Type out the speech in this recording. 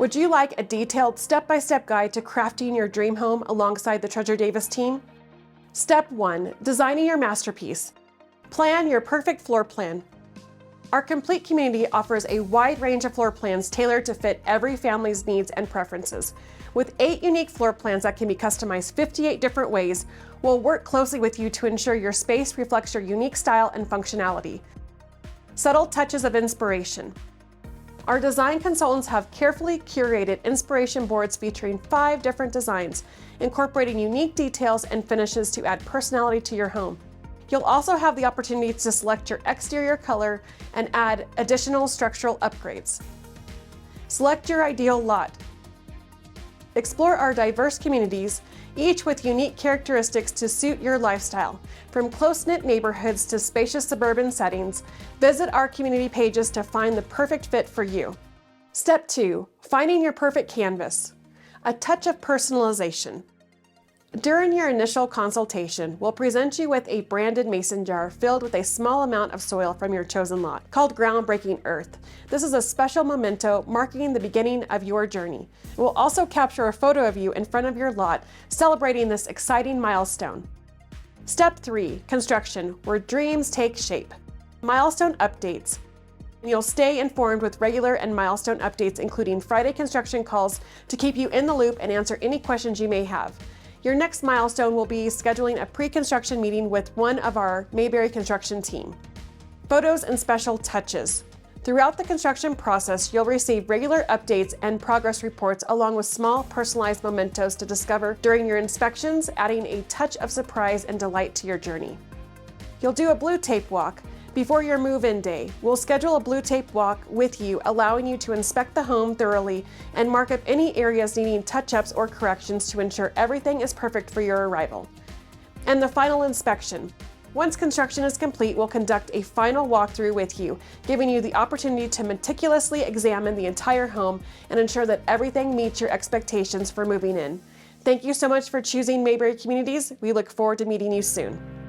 Would you like a detailed step-by-step guide to crafting your dream home alongside the Treasure Davis team? Step 1. Designing your masterpiece. Plan your perfect floor plan. Our complete community offers a wide range of floor plans tailored to fit every family's needs and preferences. With 8 unique floor plans that can be customized 58 different ways, we'll work closely with you to ensure your space reflects your unique style and functionality. Subtle touches of inspiration. Our design consultants have carefully curated inspiration boards featuring 5 different designs, incorporating unique details and finishes to add personality to your home. You'll also have the opportunity to select your exterior color and add additional structural upgrades. Select your ideal lot. Explore our diverse communities, each with unique characteristics to suit your lifestyle. From close-knit neighborhoods to spacious suburban settings, visit our community pages to find the perfect fit for you. Step 2. Finding your perfect canvas. A touch of personalization. During your initial consultation, we'll present you with a branded mason jar filled with a small amount of soil from your chosen lot, called Groundbreaking Earth. This is a special memento marking the beginning of your journey. We'll also capture a photo of you in front of your lot, celebrating this exciting milestone. Step 3. Construction, where dreams take shape. Milestone updates. You'll stay informed with regular and milestone updates, including Friday construction calls to keep you in the loop and answer any questions you may have. Your next milestone will be scheduling a pre-construction meeting with one of our Mayberry construction team. Photos and special touches. Throughout the construction process, you'll receive regular updates and progress reports along with small personalized mementos to discover during your inspections, adding a touch of surprise and delight to your journey. You'll do a blue tape walk. Before your move-in day, we'll schedule a blue tape walk with you, allowing you to inspect the home thoroughly and mark up any areas needing touch-ups or corrections to ensure everything is perfect for your arrival. And the final inspection. Once construction is complete, we'll conduct a final walkthrough with you, giving you the opportunity to meticulously examine the entire home and ensure that everything meets your expectations for moving in. Thank you so much for choosing Mayberry Communities. We look forward to meeting you soon.